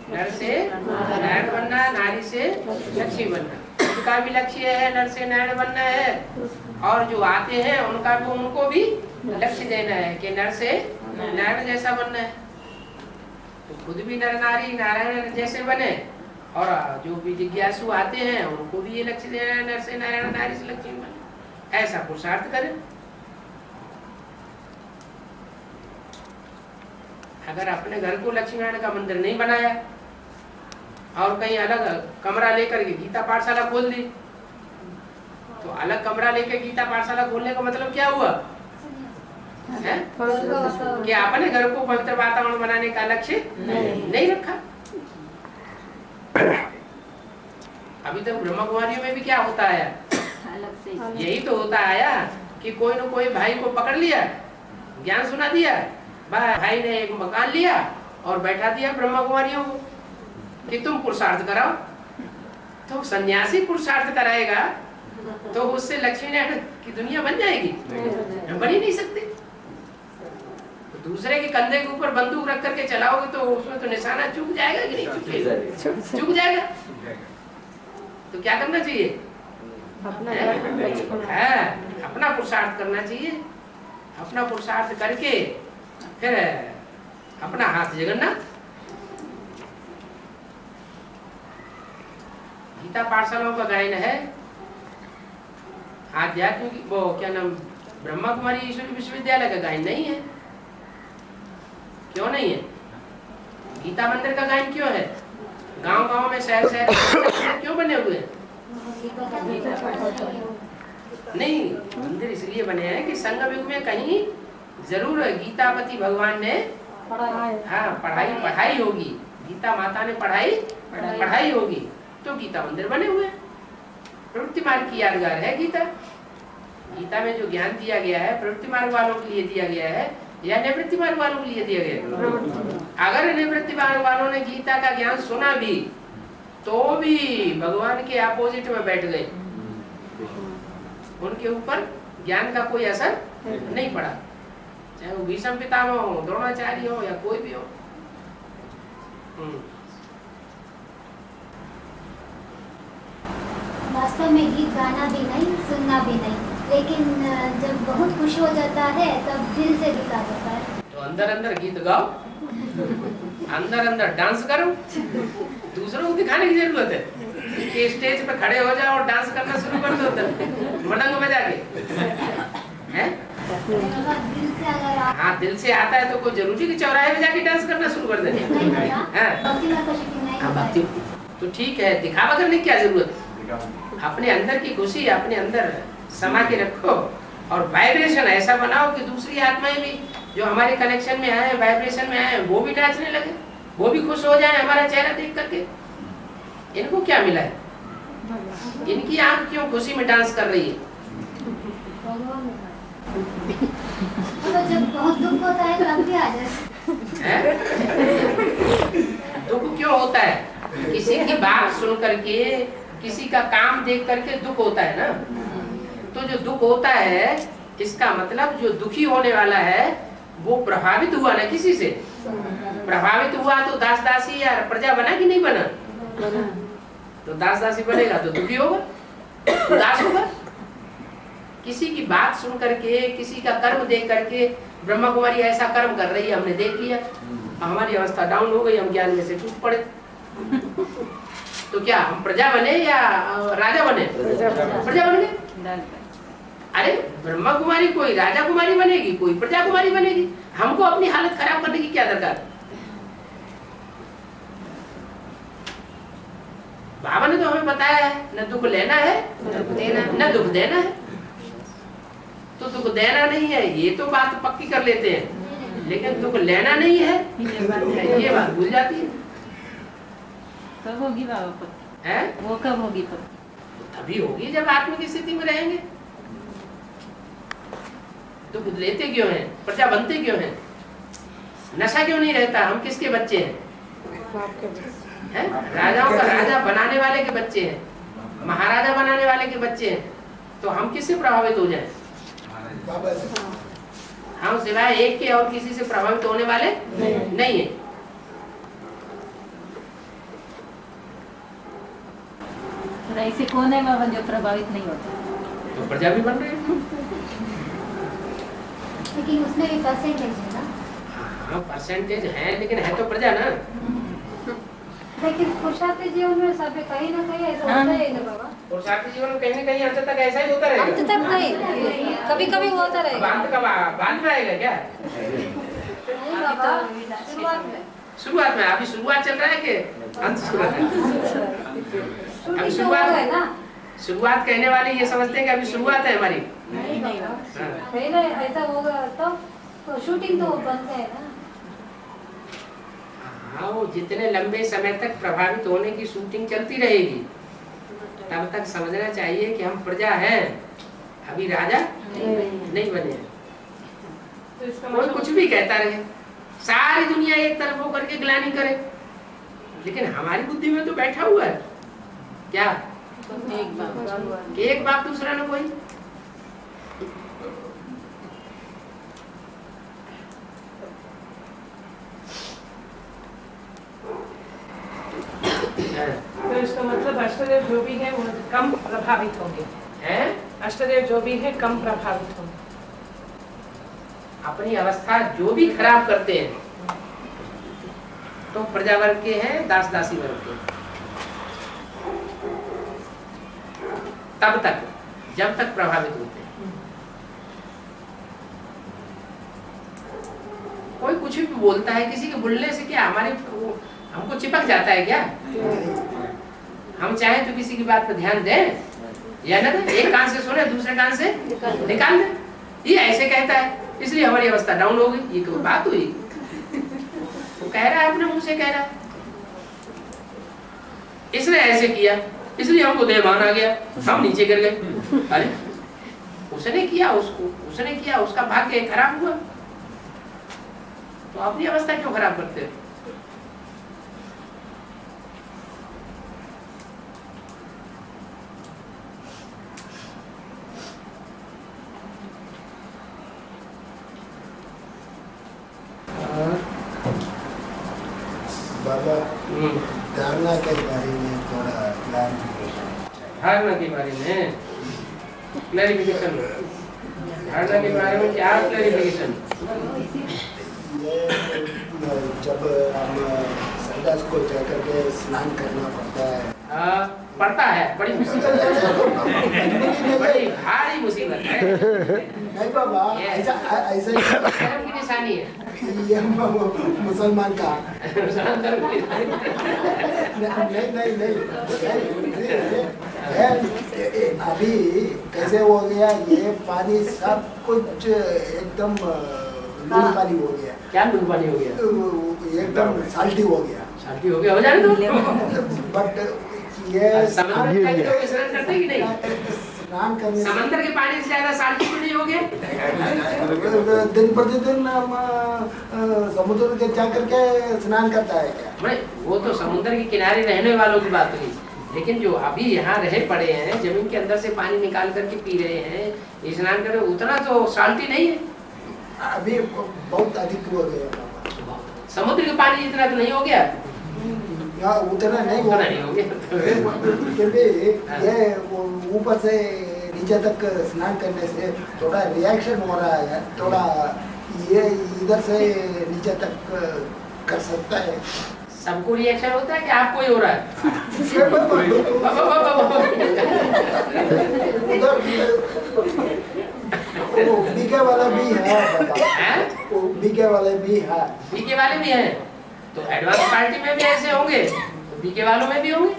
नर से नारायण बनना, नारी से लक्ष्मी बनना। उनका भी लक्ष्य है नर से नारायण बनना है, और जो आते हैं उनको भी लक्ष्य देना है कि नर से नारायण जैसा बनना है। तो खुद भी नर नारी नारायण जैसे बने, और जो भी जिज्ञासु आते हैं उनको भी ये लक्ष्य देना है नर से नारायण, नारी से लक्ष्मी बने। ऐसा पुरुषार्थ करें। अगर अपने घर को लक्ष्मी नारायण का मंदिर नहीं बनाया और कहीं अलग कमरा लेकर के गीता पाठशाला खोल दी, तो अलग कमरा लेकर गीता पाठशाला खोलने का मतलब क्या हुआ? है? वातावरण कि आपने घर को पवित्र वातावरण बनाने का लक्ष्य नहीं रखा। अभी तक ब्रह्म कुमारियों में भी क्या होता है, यही तो होता आया कि कोई न कोई भाई को पकड़ लिया, ज्ञान सुना दिया, भाई ने एक मकान लिया और बैठा दिया ब्रह्म कुमारियों को कि तुम पुरुषार्थ कराओ। तो सन्यासी पुरुषार्थ कराएगा तो उससे लक्ष्मी नारायण की दुनिया बन जाएगी? बन ही नहीं सकती। तो दूसरे के कंधे के ऊपर बंदूक रख करके चलाओगे तो उसमें तो निशाना चूक जाएगा कि नहीं चूकेगा? चूक जाएगा। तो क्या करना चाहिए? अपना पुरुषार्थ करना चाहिए। अपना पुरुषार्थ करके फिर अपना हाथ जगन्नाथ। गीता पाठशालाओं का गायन है, आध्यात्मिक वो क्या नाम ब्रह्मा कुमारी ईश्वरी विश्वविद्यालय का गायन नहीं है। क्यों नहीं है? गीता मंदिर का गायन क्यों है? गांव-गांव में शहर शहर क्यों बने हुए हैं? नहीं, मंदिर इसलिए बने हैं कि संगम युग में कहीं जरूर गीतापति भगवान ने पढ़ाई होगी, गीता माता ने पढ़ाई होगी, तो गीता मंदिर बने हुए हैं। प्रवृत्ति मार्ग की यादगार है गीता। गीता में जो ज्ञान दिया गया है प्रवृत्ति मार्ग वालों के लिए दिया गया है या निवृत्ति मार्ग वालों के लिए दिया गया है? अगर निवृत्ति मार्ग वालों ने गीता का ज्ञान सुना भी तो भी भगवान के अपोजिट में बैठ गए, उनके ऊपर ज्ञान का कोई असर नहीं पड़ा, चाहे वो भीष्म पितामह हो, द्रोणाचार्य हो या कोई भी हो। वास्तव में गीत गाना भी नहीं, सुनना भी नहीं, लेकिन जब बहुत खुश हो जाता है तब दिल से गीत आ जाता है। तो अंदर अंदर गीत गाओ, अंदर अंदर डांस करो। दूसरों को दिखाने की जरूरत है कि स्टेज पे खड़े हो जाओ और डांस करना शुरू कर दो मृदंग बजा के, हैं? दिल से अगर आप हाँ, दिल से आता है तो कोई जरूरी कि चौराहे में जाके डांस करना शुरू कर दें? भक्ति तो ठीक है, दिखावा करने की क्या जरूरत है? अपने अंदर की खुशी अपने अंदर समा के रखो और वाइब्रेशन ऐसा बनाओ कि दूसरी आत्माएं भी जो हमारे कनेक्शन में आए, वाइब्रेशन में आए, वो भी नाचने लगे, वो भी खुश हो जाए हमारा चेहरा देख करके। इनको क्या मिला है? इनकी आंख क्यों खुशी में डांस कर रही है? तो जब बहुत दुख होता है तब भी आ जाए। दुख क्यों होता है? किसी की बात सुन करके, किसी का काम देख करके दुख होता है ना। तो जो दुख होता है इसका मतलब जो दुखी होने वाला है वो प्रभावित हुआ ना किसी से। प्रभावित हुआ तो दास दासी या प्रजा बना कि नहीं बना? तो दास दासी बनेगा तो दुखी होगा, उदास होगा। किसी की बात सुन करके, किसी का कर्म देख करके, ब्रह्मा कुमारी ऐसा कर्म कर रही है, हमने देख लिया, हमारी अवस्था डाउन हो गई, हम ज्ञान में से टूट पड़े। तो क्या हम प्रजा बने या राजा बने? प्रजा बन गए। अरे ब्रह्मा कुमारी कोई राजा कुमारी बनेगी, कोई प्रजा कुमारी बनेगी। हमको अपनी हालत खराब करने की क्या दरकार? बाबा ने तो हमें बताया है न दुख लेना है न दुख देना है। तो दुख देना नहीं है ये तो बात पक्की कर लेते हैं, लेकिन दुख लेना नहीं है ये बात भूल जाती है। कब होगी बाबा? है वो कब होगी? तभी होगी जब आत्मा की स्थिति में रहेंगे। दुख लेते क्यों हैं? प्रजा बनते क्यों हैं? नशा क्यों नहीं रहता? हम किसके बच्चे हैं? राजाओं का राजा बनाने वाले के बच्चे हैं, महाराजा बनाने वाले के बच्चे हैं। तो हम किससे प्रभावित हो जाएं? हम सिवाय एक के और किसी से प्रभावित होने वाले नहीं है। ऐसे कौन है बाबा जो प्रभावित नहीं होता? तो प्रजा भी बन रहे हैं। लेकिन उसमें भी परसेंटेज है ना। हाँ परसेंटेज है, लेकिन है तो प्रजा ना। लेकिन पुरुषार्थी जीवन में सब कहीं ना कहीं ऐसा होता है ना बाबा। पुरुषार्थी जीवन में कहीं ना कहीं अंत तक ऐसा ही होता रहेगा। अंत तक नहीं, कभी कभी होता रहेगा। अंत कब बाद में आएगा क्या? नहीं बाबा, शुरुआत में अभी शुरुआत चल रहा है कि अंत शुरुआत है? अभी शुरुआत है ना। शुरुआत कहने वाले ये समझते हैं कि अभी शुरुआत है हमारी। नहीं बाबा, पहले ऐसा होगा तो तो शूटिंग तो बंद है ना। हाँ, वो जितने लंबे समय तक प्रभावित होने की शूटिंग चलती रहेगी तब तक समझना चाहिए कि हम प्रजा हैं, अभी राजा नहीं बने। तो इसका कोई मतलब कुछ भी कहता रहे, सारी दुनिया एक तरफ हो करके ग्लानि करे, लेकिन हमारी बुद्धि में तो बैठा हुआ है क्या कि एक बाप दूसरा न कोई। तो इसका मतलब अष्टदेव जो भी है वो कम प्रभावित होंगे हैं? अष्टदेव जो भी है कम प्रभावित होंगे। अपनी अवस्था जो भी खराब करते हैं तो प्रजा वर्ग के हैं, दास दासी वर्ग के, तब तक जब तक प्रभावित होते हैं। कोई कुछ भी बोलता है, किसी के बोलने से क्या हमारे हमको चिपक जाता है क्या? हम चाहे तो किसी की बात पर ध्यान दें या ना दें, एक कान से सुने दूसरे कान से निकाल दें। ये ऐसे कहता है इसलिए हमारी अवस्था डाउन हो गई, ये कोई बात हुई? वो कह रहा है अपने मुंह से कह रहा है, इसने ऐसे किया इसलिए हमको देहमान आ गया, हम नीचे गिर गए। अरे उसने किया, उसने किया, उसका भाग्य खराब हुआ, तो अपनी अवस्था क्यों खराब करते हैं? बाबा धारणा के बारे में थोड़ा क्लैरिफिकेशन। धारणा के बारे में क्लैरिफिकेशन, धारणा के बारे में क्या क्लैरिफिकेशन? ये जब हम संडास को जाकर के स्नान करना पड़ता है, पड़ता है, बड़ी मुसीबत है, बड़ी भारी मुसीबत है। नहीं बाबा, ऐसा ऐसा धर्म की निशानी है, ये मुसलमान का मुसलमान धर्म की नहीं, अभी कैसे हो गया ये पानी, सब कुछ एकदम लून पानी हो गया। क्या लून पानी हो गया? एकदम साल्टी हो गया। साल्टी हो गया, हो जाने दो। बट ये समंदर में लोग स्नान करते कि नहीं? स्नान करने समंदर के पानी से ज्यादा साल्टी तो नहीं हो गया? दिन प्रतिदिन हम समुद्र के जाकर के स्नान करता है क्या? नहीं, वो तो समुद्र के किनारे रहने वालों की बात हुई, लेकिन जो अभी यहाँ रहे पड़े हैं, जमीन के अंदर से पानी निकाल करके पी रहे हैं, स्नान कर रहे, उतना तो साल्टी नहीं है। अभी बहुत अधिक हो गया। समुद्र के पानी इतना तो नहीं हो गया? उतना नहीं हो गया। फिर भी ये ऊपर से नीचे तक स्नान करने से थोड़ा रिएक्शन हो रहा है, थोड़ा ये इधर से नीचे तक कर सकता है। सबको रिएक्शन होता है कि आपको ही हो रहा है? उधर बीके वाला भी है, बीके वाले भी है, बीके वाले भी हैं, तो एडवांस पार्टी में भी ऐसे होंगे, तो बीके वालों में भी होंगे।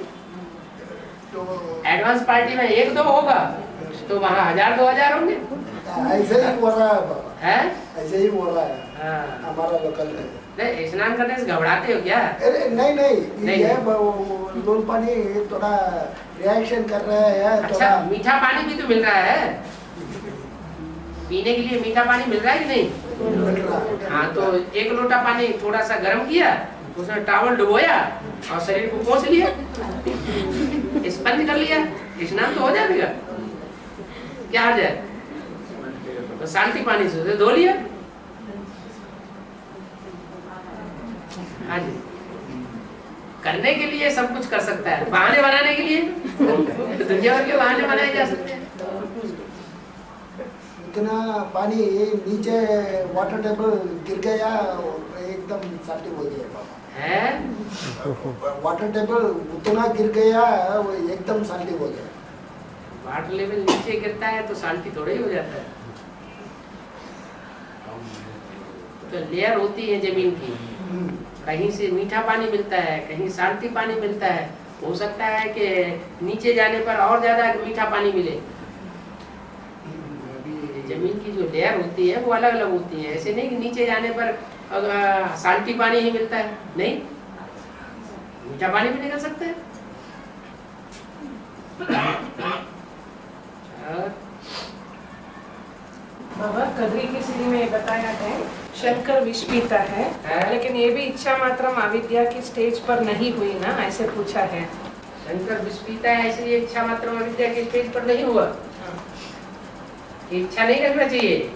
तो एडवांस पार्टी में 1-2 होगा तो वहाँ 1000-2000 होंगे। ऐसे ही हो रहा है बाबा, है ऐसे ही हो रहा है। हाँ। हमारा लोकल है। नहीं, स्नान करने से घबराते हो क्या? अरे नहीं, ये लून पानी थोड़ा रिएक्शन कर रहा है। अच्छा, मीठा पानी भी तो मिल रहा है, पीने के लिए मीठा पानी मिल रहा है कि नहीं? मिल रहा है। हाँ, तो 1 लोटा पानी थोड़ा सा गर्म किया, उसमें टॉवल डुबोया और शरीर को पोंछ लिया, स्पंज कर लिया, स्नान तो हो जाएगा। क्या आ जाए? तो साल्टी पानी से धो लिया। हाँ जी, करने के लिए सब कुछ कर सकता है, बहाने बनाने के लिए दुनिया भर के बहाने बनाए जा सकते हैं। इतना पानी नीचे वाटर टेबल गिर गया, एकदम साल्टी हो गया बाबा। है वाटर टेबल उतना गिर गया, वो एकदम साल्टी हो गया। वाटर लेवल नीचे गिरता है तो साल्टी थोड़ा ही हो जाता है। तो लेयर होती है जमीन की, कहीं से मीठा पानी मिलता है, कहीं साल्टी पानी मिलता है। हो सकता है कि नीचे जाने पर और ज्यादा मीठा पानी मिले। जमीन की जो लेयर होती है वो अलग अलग होती है। ऐसे नहीं कि नीचे जाने पर साल्टी पानी ही मिलता है, नहीं, मीठा पानी भी निकल सकता है। बाबा कद्री की सीढ़ी में बताया है शंकर विष पीता है, लेकिन ये भी इच्छा मात्रम अविद्या की स्टेज पर नहीं हुई ना, ऐसे पूछा है। शंकर विष पीता है इसलिए इच्छा मात्रम अविद्या के स्टेज पर नहीं हुआ। इच्छा नहीं रखना चाहिए,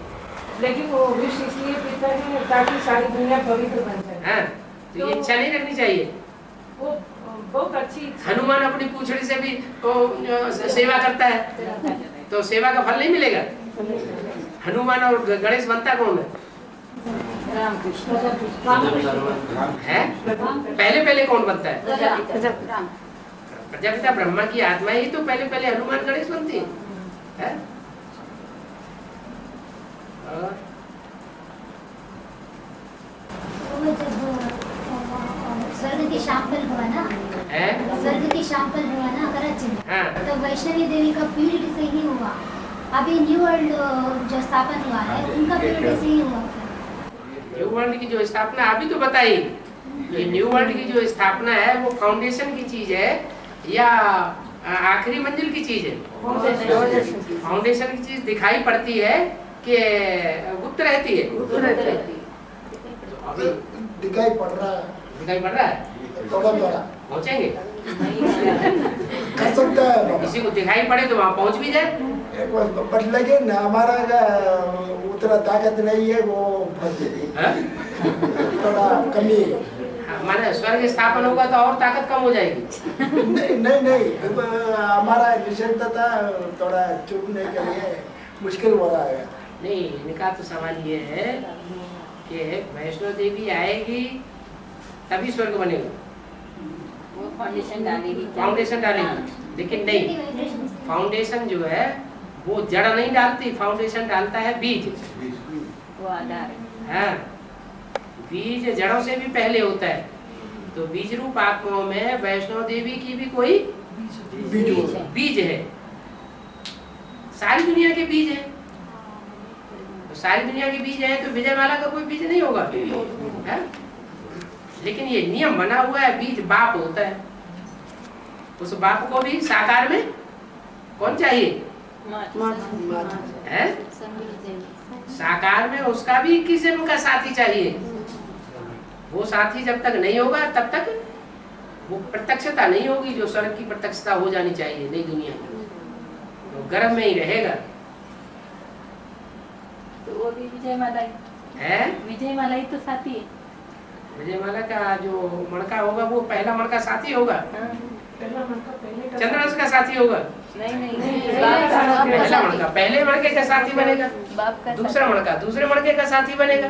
लेकिन वो विष इसलिए पीता है ताकि सारी दुनिया पवित्र बन जाए। हाँ, तो ये इच्छा नहीं रखनी चाहिए। वो बहुत अच्छी इच्छा। हनुमान अपनी पूंछड़ी से भी सेवा करता है, तो सेवा का फल नहीं मिलेगा। हनुमान और गणेश बनता कौन है? पहले कौन बनता है? प्रजापिता ब्रह्मा की आत्मा ही तो पहले हनुमान गणेश बनती है। स्वर्ग के शांपल हुआ ना, स्वर्ग के शांपल हुआ ना कराची में, तो वैष्णवी देवी का पीरियड से ही हुआ। अभी न्यू वर्ल्ड जो स्थापन हुआ है उनका पीरियड से ही हुआ। न्यू वर्ल्ड की जो स्थापना अभी तो बताई कि न्यू वर्ल्ड की जो स्थापना है वो फाउंडेशन की चीज है या आखिरी मंजिल की चीज है? फाउंडेशन की चीज दिखाई पड़ती है कि गुप्त रहती है? दिखाई पड़ रहा है, दिखाई पड़ रहा है, थोड़ा थोड़ा पहुंचेंगे। कर सकता है किसी को दिखाई पड़े तो वहाँ पहुंच भी जाए, बट लेकिन हमारा उतना ताकत नहीं है, वो थोड़ा कमी है। माने स्वर्ग स्थापन होगा तो और ताकत कम हो जाएगी। नहीं, हमारा निषेधता थोड़ा चुपने के लिए मुश्किल हो रहा है। नहीं, इनका तो सवाल ये है कि वैष्णो देवी आएगी तभी स्वर्ग बनेगा, वो फाउंडेशन डालेगी। फाउंडेशन डालेगी, लेकिन नहीं, फाउंडेशन जो है वो जड़ नहीं डालती, फाउंडेशन डालता है बीज, वो आधार है। बीज जड़ों से भी पहले होता है, तो बीज रूप आत्माओं में वैष्णो देवी की भी कोई बीज है। सारी दुनिया के बीज है, तो सारी दुनिया के बीज है, तो विजयमाला का कोई बीज नहीं होगा, है? लेकिन ये नियम बना हुआ है, बीज बाप होता है, उस बाप को भी साकार में कौन चाहिए? है? साकार में उसका भी 21 जन्म का साथी चाहिए। वो साथी जब तक नहीं होगा तब तक वो प्रत्यक्षता नहीं होगी जो स्वर्ग की प्रत्यक्षता हो जानी चाहिए नई दुनिया में, तो गर्भ में ही रहेगा। तो वो भी विजयमाला है, विजयमाला ही तो साथी है। विजयमाला का जो मणका होगा वो पहला मणका साथी होगा, चंद्रवंश का साथी होगा? नहीं, पहला मणका पहले मणके का साथी बनेगा, दूसरा मणका दूसरे मणके का साथी बनेगा।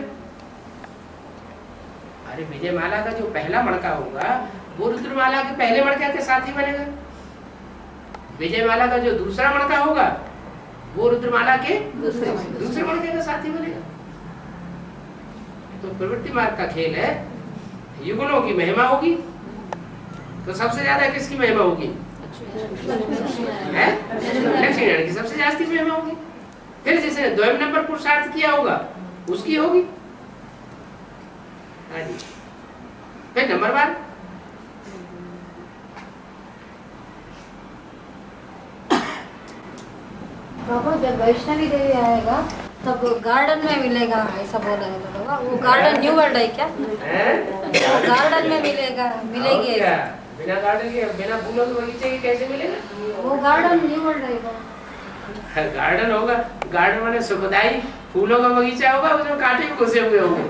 अरे विजयमाला का जो पहला मणका होगा वो रुद्रमाला के पहले मणके के साथी बनेगा, विजयमाला का जो दूसरा मणका होगा वो रुद्रमाला के दूसरे मणके का साथी बनेगा। तो प्रवृत्ति मार्ग का खेल है, युगलों की महिमा होगी, तो सबसे ज्यादा किसकी महिमा होगी? लक्ष्मी नारायण की सबसे ज्यादा महिमा होगी। फिर जिसने द्वैम नंबर पुरुषार्थ किया होगा उसकी होगी। फिर नंबर 1 बाबा जब वैष्णवी देवी आएगा तब गार्डन में मिलेगा, ऐसा बोला है लोग। वो गार्डन न्यू वर्ल्ड है क्या? गार्डन में मिलेगी। बिना गार्डन के, बिना फूलों के बगीचे के कैसे मिलेगा? वो गार्डन न्यू वर्ल्ड रहेगा। गार्डन होगा, गार्डन माने सुखदाई फूलों का बगीचा होगा, उसमें कांटे भी घुसे हुए होंगे।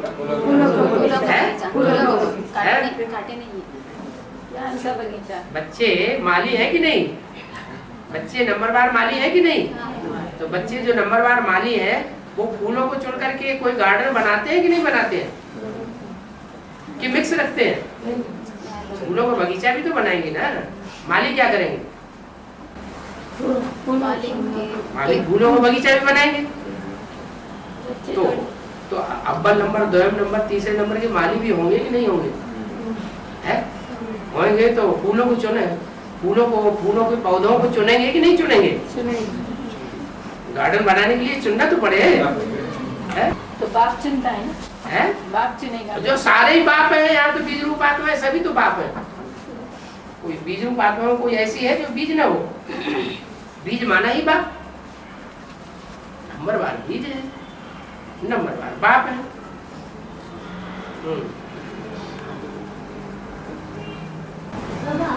काटे नहीं है बगीचा। बच्चे माली है कि नहीं? बच्चे नंबरवार माली है कि नहीं? तो बच्चे जो नंबरवार माली है वो फूलों को चुन करके कोई गार्डन बनाते हैं कि नहीं बनाते हैं? कि मिक्स रखते हैं? फूलों का बगीचा भी तो बनाएंगे ना। माली क्या करेंगे? माली फूलों का बगीचा भी बनाएंगे। तो अव्वल नंबर, द्वितीय नंबर, तीसरे नंबर के माली भी होंगे कि नहीं होंगे? है? होंगे तो फूलों को चुने, फूलों के पौधों को चुनेंगे कि नहीं चुनेंगे? गार्डन बनाने के लिए चुनना तो पड़े। है? तो बाप चुनता है ना, है? बाप चुनेगा। जो सारे ही बाप है यहाँ, तो बीज रूप आत्मा है, सभी तो बाप है। कोई बीज रूप आत्मा में कोई ऐसी है जो बीज ना हो? बीज माना ही बाप, नंबर बार बीज है, नंबर बार बाप है। बाबा,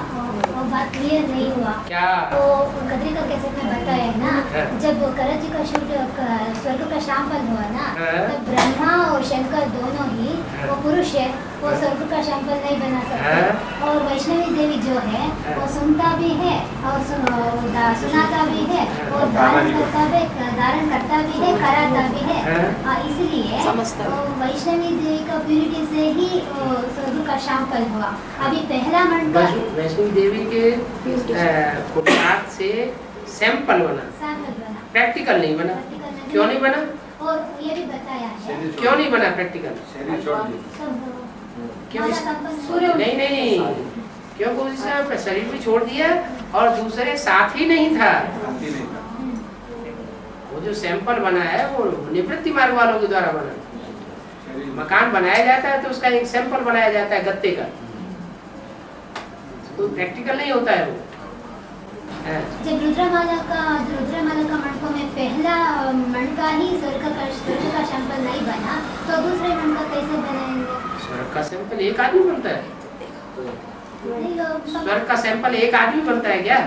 वो बात क्लियर नहीं हुआ। क्या? तो कदरी का कैसे में बताया है ना, जब कराची का शूट स्वर्ग का शामपल हुआ ना, तब ब्रह्मा और शंकर दोनों ही, वो पुरुष है, वो स्वर्ग का शामपल नहीं बना सकते। और वैष्णवी देवी जो है वो सुनता भी है और सुनाता भी है और धारण करता भी है, कराता भी है। इसलिए वैष्णवी देवी का प्यूरिटी से ही स्वर्ग का शामपल हुआ। अभी पहला मंडल वैष्णवी देवी के पुरुषार्थ से सैंपल बना, प्रैक्टिकल नहीं बना। क्यों नहीं बना? और ये भी बताया है क्यों नहीं बना प्रैक्टिकल? क्यों? नहीं, क्योंकि उसने शरीर भी छोड़ दिया और दूसरे साथ ही नहीं था। वो जो सैंपल बना है वो निवृत्ति मार्ग वालों के द्वारा बना। मकान बनाया जाता है तो उसका एक सैंपल बनाया जाता है गत्ते का, तो प्रैक्टिकल नहीं होता है वो। जब रुद्रमाला का मंडपों में पहला मंडका ही स्वर्ग का सैंपल नहीं बना, तो दूसरे मंडका कैसे बनाएंगे? स्वर्ग का सैंपल एक आदमी बनता है? स्वर्ग का सैंपल एक आदमी बनता है क्या?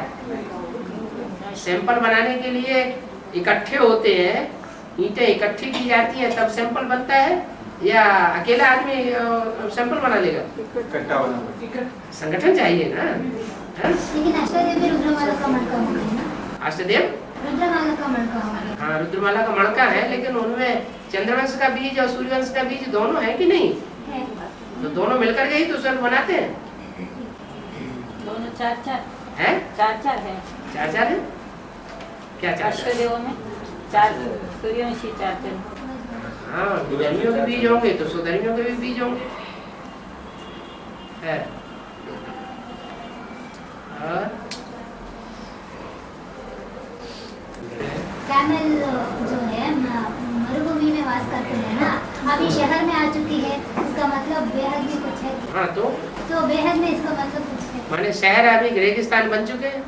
सैंपल बनाने के लिए इकट्ठे होते हैं, ईंटें इकट्ठी की जाती है तब सैंपल बनता है, या अकेला आदमी सैंपल बना लेगा? संगठन चाहिए ना। लेकिन अष्टदेव भी रुद्रमाला का मणका हो गया ना। अष्टदेव रुद्रमाला का मणका हो गया। हाँ, रुद्रमाला का मणका है, लेकिन उनमें चंद्रवंश का बीज और सूर्यवंश का बीज दोनों है कि नहीं है? तो दोनों मिलकर के ही तो स्वर्ग बनाते हैं। दोनों चार है? चार है। चार है? क्या चार? अष्टदेवों में चार, सूर्यवंशी चार। हाँ, विधर्मियों के बीज होंगे तो स्वधर्मियों के भी बीज होंगे। है कैमल जो है मरुभूमि में वास करते हैं ना, अभी शहर में आ चुकी है, इसका मतलब बेहद भी कुछ है। हाँ, तो बेहद में इसका मतलब कुछ है। माने शहर अभी रेगिस्तान बन चुके हैं।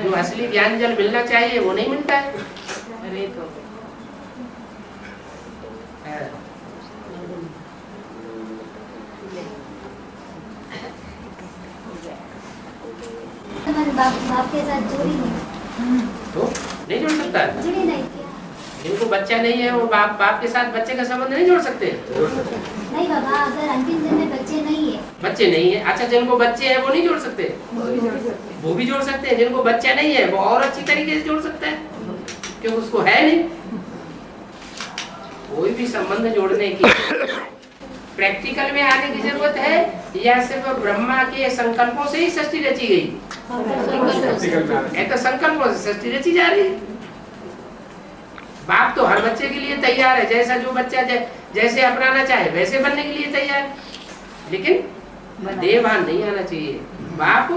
जो असली ज्ञान जल मिलना चाहिए वो नहीं मिलता है। बाप के साथ जोड़ी नहीं, तो नहीं जोड़ सकता है। जुड़ी नहीं किया। जिनको बच्चा नहीं है वो बाप के साथ बच्चे का संबंध नहीं जोड़ सकते। नहीं बाबा, अगर अंतिम दिन में बच्चे नहीं है, अच्छा, जिनको बच्चे हैं वो नहीं जोड़ सकते? वो भी जोड़ सकते हैं। जिनको बच्चा नहीं है वो और अच्छी तरीके से जोड़ सकता है, क्योंकि उसको है नहीं। कोई भी संबंध जोड़ने की प्रैक्टिकल में आने की जरूरत है, या सिर्फ ब्रह्मा के संकल्पों से ही सृष्टि रची गई? तो संकल्पों से सृष्टि रची जा रही है। बाप तो हर बच्चे के लिए तैयार है, जैसा जो बच्चा जैसे अपनाना चाहे वैसे बनने के लिए तैयार है, लेकिन देहभान नहीं आना चाहिए। बाप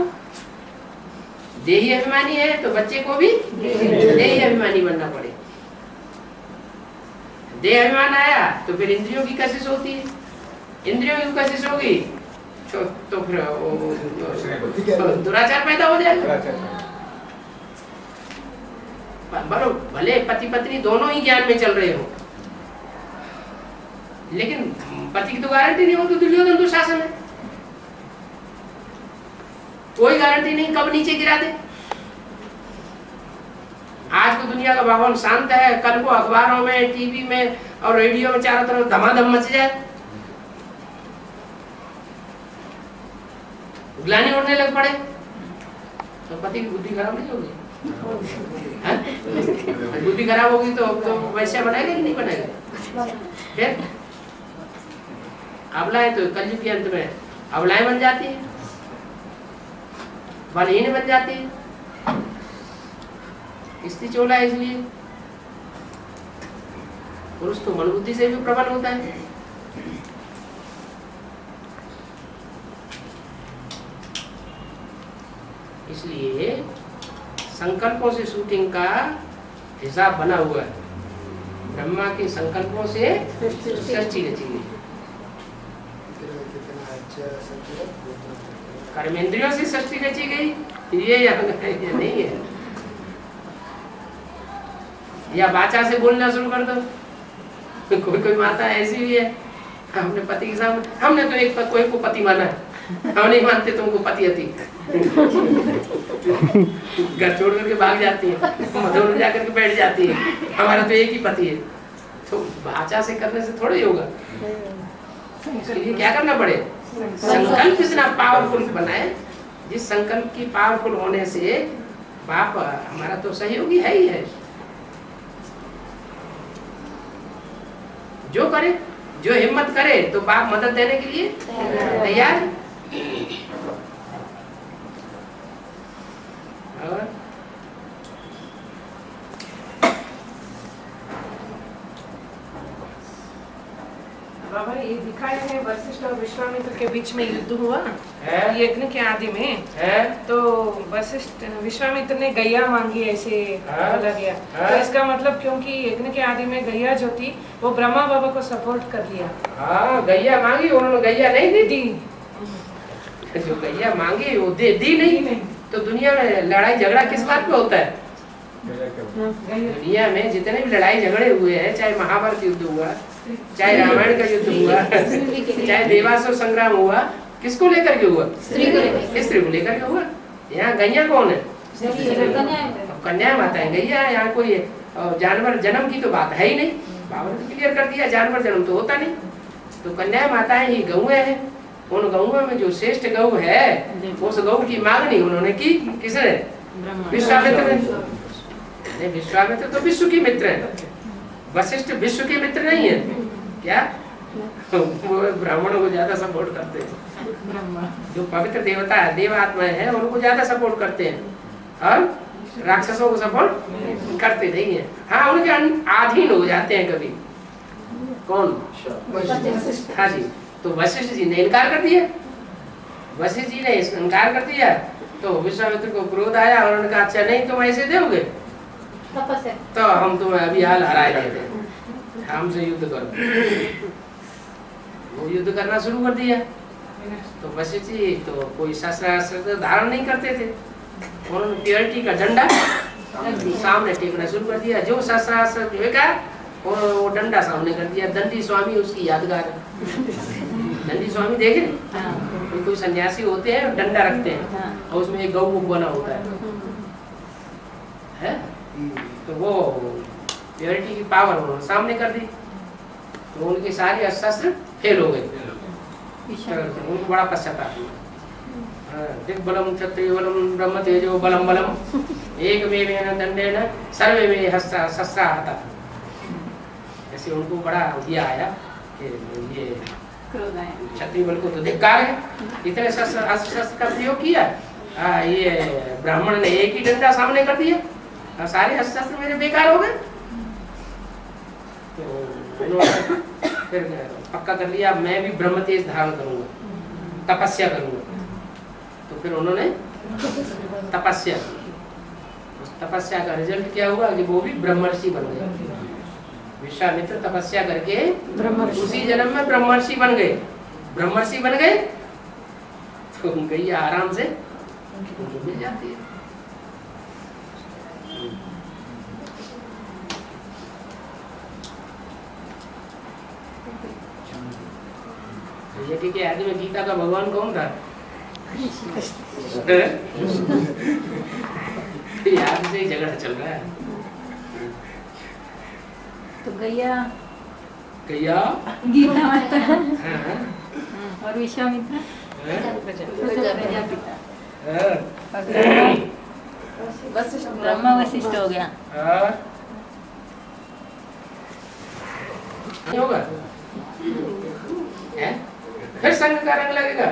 देही अभिमानी है तो बच्चे को भी देही अभिमानी बनना पड़े। देह अभिमान आया तो फिर इंद्रियों की कशिश होती है, इंद्रियों की कशिश होगी तो फिर दुराचार पैदा हो जाएगा। भले पति पत्नी दोनों ही ज्ञान में चल रहे हो, लेकिन पति की तो गारंटी नहीं हो तो दुर्योधन दुशासन है, कोई गारंटी नहीं कब नीचे गिरा दे। आज को दुनिया का माहौल शांत है, कल को अखबारों में, टीवी में और रेडियो में चारों तरफ धमाधम मच जाए, ग्लानि उड़ने लग पड़े, तो पति की बुद्धि खराब नहीं होगी? बुद्धि खराब होगी तो वैसा बनाएगा कि नहीं बनाएगा? फिर अबलाएं तो कलयुग के अंत में अबलाएं बन जाती है, बलहीन बन जाती है, स्त्री चोला है। इसलिए पुरुष तो मन बुद्धि से भी प्रबल होता है। इसलिए संकल्पों से शूटिंग का हिसाब बना हुआ है। ब्रह्मा के संकल्पों से सृष्टि रची गई। कर्मेंद्रियों से सृष्टि रची गई, ये नहीं है। या वाचा से बोलना शुरू कर दो। कोई कोई माता ऐसी भी है, हमने पति के सामने, हमने तो एक कोई को पति माना है, हम नहीं मानते तुमको पति अति। घर छोड़ करके भाग जाती है, मधुर में जाकर के बैठ जाती है, हमारा तो एक ही पति है। तो वाचा से करने से थोड़ा ही होगा। इसके लिए क्या करना पड़े? संकल्प इतना पावरफुल बनाए, जिस संकल्प की पावरफुल होने से बाप हमारा तो सहयोगी है ही है। जो करे, जो हिम्मत करे तो बाप मदद देने के लिए तैयार। और बाबा ये दिखाया है वशिष्ठ और विश्वामित्र के बीच में युद्ध हुआ यज्ञ के आदि में तो वशिष्ठ विश्वामित्र ने गैया मांगी, ऐसे बोला गया। तो इसका मतलब क्योंकि यज्ञ के आदि में गैया जो थी वो ब्रह्मा बाबा को सपोर्ट कर लिया। हाँ, गैया मांगी, उन्होंने गैया नहीं दी। जो गैया मांगी वो दी नहीं। तो दुनिया में लड़ाई झगड़ा किस बात पे होता है? दुनिया में जितने भी लड़ाई झगड़े हुए हैं, चाहे महाभारत युद्ध हुआ, चाहे रामायण का युद्ध हुआ, चाहे देवासुर संग्राम हुआ, किसको लेकर के हुआ? स्त्री को लेकर के हुआ। यहाँ गैया कौन है? कन्या माता है गैया। यहाँ कोई जानवर जन्म की तो बात है ही नहीं। बाबा ने क्लियर कर दिया, जानवर जन्म तो होता नहीं। तो कन्या माताएं ही गौएं हैं। उन गौओं में जो श्रेष्ठ गौ है, उस गौ की मांगनी उन्होंने की। किसने? विश्वामित्र ने। विश्वामित्र तो विश्व की मित्र है, वशिष्ठ विश्व के मित्र नहीं है। क्या वो ब्राह्मणों को ज्यादा सपोर्ट करते हैं। जो पवित्र देवता है, देवात्मा है, उनको ज्यादा सपोर्ट करते हैं, और राक्षसों को सपोर्ट करते नहीं है। हाँ, उनके अधीन हो जाते हैं कभी। कौन? हाँ जी। तो वशिष्ठ जी ने इनकार कर दिया। वशिष्ठ जी ने इनकार कर दिया तो विश्वामित्र को क्रोध आया और उन्होंने कहा अच्छा नहीं तुम ऐसे दोगे तो हम तुम्हें अभी हाल हराए देते हैं, हमसे युद्ध करो। वो युद्ध करना शुरू कर दिया। तो वशिष्ठ जी तो कोई शस्त्र धारण नहीं करते थे, उन्होंने प्योरिटी का झंडा सामने टेकना शुरू कर दिया। जो शस्त्र फेंका और वो डंडा सामने कर दिया। दंडी स्वामी उसकी यादगार है। दंडी स्वामी देखे? कोई सन्यासी होते हैं, डंडा रखते हैं और उसमें एक गौ मुख बना होता है। तो वो प्योरिटी की पावर उन्होंने सामने कर दी, तो उनके सारे शस्त्र फेल हो गए। उनको बड़ा पश्चाताप हुआ। दिग्बलम क्षत्रिय बलम ब्रह्म तेजो बलम बलम एकमेवेन दंडेन सर्वे में शस्त्राहता। ऐसे उनको बड़ा ये आया कि ये क्षत्रिय बल को तो धिक्कार है, इतने शस्त्र का प्रयोग किया। ये ब्राह्मण ने एक ही डंडा सामने कर दिया और सारे शस्त्र मेरे बेकार हो गए। तो उन्होंने फिर पक्का कर लिया मैं भी ब्रह्म तेज धारण करूंगा, तपस्या करूंगा। तो फिर उन्होंने तपस्या की। उस तपस्या का रिजल्ट क्या हुआ कि वो भी ब्रह्मर्षि बन गए। विश्वामित्र तपस्या करके उसी जन्म में ब्रह्मर्षि बन गए। ब्रह्मर्षि बन गए तो गैया आराम से मिल जाती है। यज्ञ के आदि में गीता का भगवान कौन था? याद से ही झगड़ा चल रहा है। तो गैया गीता माता और विश्वामित्र ब्रह्मा वशिष्ठ हो गया। नहीं होगा फिर संग का रंग लगेगा।